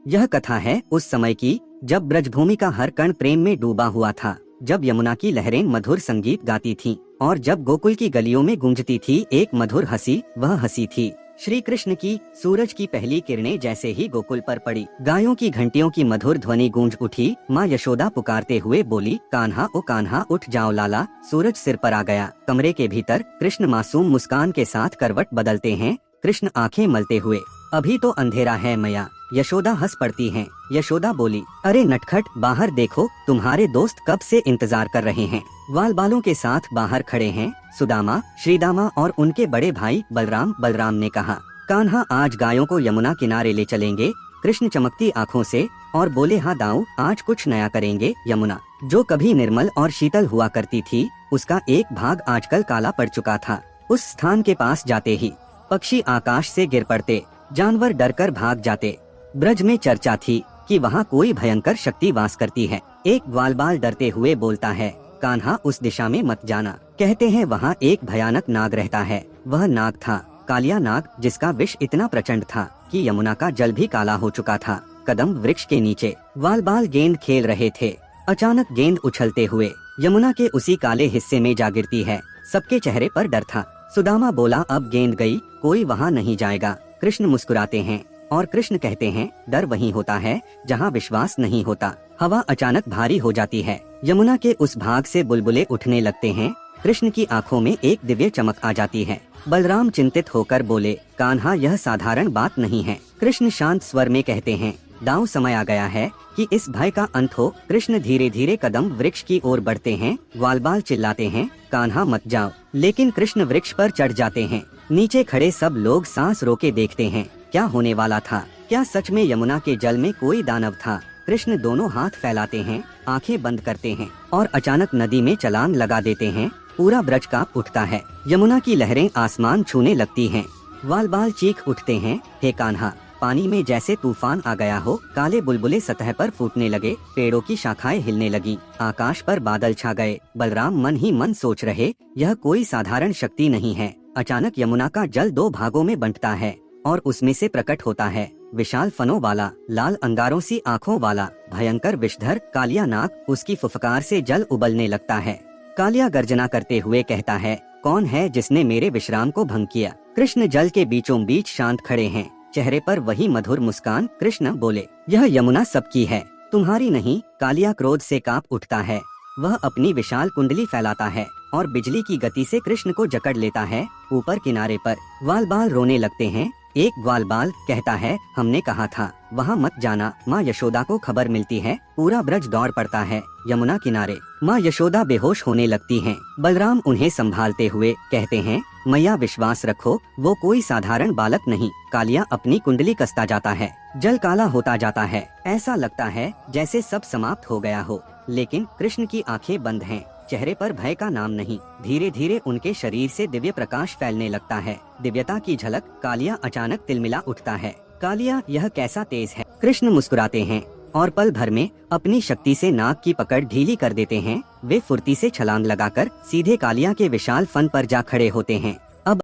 यह कथा है उस समय की जब ब्रजभूमि का हर कण प्रेम में डूबा हुआ था, जब यमुना की लहरें मधुर संगीत गाती थीं, और जब गोकुल की गलियों में गूंजती थी एक मधुर हंसी। वह हंसी थी श्री कृष्ण की। सूरज की पहली किरणें जैसे ही गोकुल पर पड़ी, गायों की घंटियों की मधुर ध्वनि गूंज उठी। माँ यशोदा पुकारते हुए बोली, कान्हा ओ कान्हा उठ जाओ लाला, सूरज सिर पर आ गया। कमरे के भीतर कृष्ण मासूम मुस्कान के साथ करवट बदलते हैं, कृष्ण आंखें मलते हुए। अभी तो अंधेरा है मैया। यशोदा हंस पड़ती हैं। यशोदा बोली, अरे नटखट बाहर देखो, तुम्हारे दोस्त कब से इंतजार कर रहे हैं। ग्वाल बालों के साथ बाहर खड़े हैं सुदामा, श्रीदामा और उनके बड़े भाई बलराम। बलराम ने कहा, कान्हा आज गायों को यमुना किनारे ले चलेंगे। कृष्ण चमकती आँखों से और बोले, हाँ दाऊ, आज कुछ नया करेंगे। यमुना जो कभी निर्मल और शीतल हुआ करती थी, उसका एक भाग आजकल काला पड़ चुका था। उस स्थान के पास जाते ही पक्षी आकाश से गिर पड़ते, जानवर डरकर भाग जाते। ब्रज में चर्चा थी कि वहाँ कोई भयंकर शक्ति वास करती है। एक ग्वालबाल डरते हुए बोलता है, कान्हा उस दिशा में मत जाना, कहते हैं वहाँ एक भयानक नाग रहता है। वह नाग था कालिया नाग, जिसका विष इतना प्रचंड था कि यमुना का जल भी काला हो चुका था। कदम वृक्ष के नीचे ग्वालबाल गेंद खेल रहे थे। अचानक गेंद उछलते हुए यमुना के उसी काले हिस्से में जा गिरती है। सबके चेहरे पर डर था। सुदामा बोला, अब गेंद गई, कोई वहाँ नहीं जाएगा। कृष्ण मुस्कुराते हैं और कृष्ण कहते हैं, डर वहीं होता है जहाँ विश्वास नहीं होता। हवा अचानक भारी हो जाती है। यमुना के उस भाग से बुलबुले उठने लगते हैं। कृष्ण की आंखों में एक दिव्य चमक आ जाती है। बलराम चिंतित होकर बोले, कान्हा यह साधारण बात नहीं है। कृष्ण शांत स्वर में कहते हैं, दाऊ समय आ गया है कि इस भय का अंत हो। कृष्ण धीरे धीरे कदम वृक्ष की ओर बढ़ते हैं। ग्वालबाल चिल्लाते हैं, कान्हा मत जाओ, लेकिन कृष्ण वृक्ष पर चढ़ जाते हैं। नीचे खड़े सब लोग सांस रोके देखते हैं। क्या होने वाला था? क्या सच में यमुना के जल में कोई दानव था? कृष्ण दोनों हाथ फैलाते हैं, आंखें बंद करते हैं और अचानक नदी में छलांग लगा देते हैं। पूरा ब्रज कांप उठता है। यमुना की लहरें आसमान छूने लगती हैं। ग्वालबाल चीख उठते हैं, हे कान्हा, पानी में जैसे तूफान आ गया हो। काले बुलबुले सतह पर फूटने लगे, पेड़ों की शाखाएं हिलने लगी, आकाश पर बादल छा गए। बलराम मन ही मन सोच रहे, यह कोई साधारण शक्ति नहीं है। अचानक यमुना का जल दो भागों में बंटता है और उसमें से प्रकट होता है विशाल फनों वाला, लाल अंगारों सी आँखों वाला भयंकर विषधर कालिया नाग। उसकी फुफकार से जल उबलने लगता है। कालिया गर्जना करते हुए कहता है, कौन है जिसने मेरे विश्राम को भंग किया? कृष्ण जल के बीचों बीच शांत खड़े हैं, चेहरे पर वही मधुर मुस्कान। कृष्ण बोले, यह यमुना सबकी है, तुम्हारी नहीं। कालिया क्रोध से कांप उठता है। वह अपनी विशाल कुंडली फैलाता है और बिजली की गति से कृष्ण को जकड़ लेता है। ऊपर किनारे पर ग्वालबाल रोने लगते हैं। एक ग्वालबाल कहता है, हमने कहा था वहाँ मत जाना। माँ यशोदा को खबर मिलती है। पूरा ब्रज दौड़ पड़ता है यमुना किनारे। माँ यशोदा बेहोश होने लगती हैं। बलराम उन्हें संभालते हुए कहते हैं, मैया विश्वास रखो, वो कोई साधारण बालक नहीं। कालिया अपनी कुंडली कसता जाता है, जल काला होता जाता है। ऐसा लगता है जैसे सब समाप्त हो गया हो, लेकिन कृष्ण की आंखें बंद हैं, चेहरे पर भय का नाम नहीं। धीरे धीरे उनके शरीर से दिव्य प्रकाश फैलने लगता है। दिव्यता की झलक। कालिया अचानक तिलमिला उठता है। कालिया, यह कैसा तेज है? कृष्ण मुस्कुराते हैं और पल भर में अपनी शक्ति से नाग की पकड़ ढीली कर देते हैं। वे फुर्ती से छलांग लगाकर सीधे कालिया के विशाल फन पर जा खड़े होते हैं।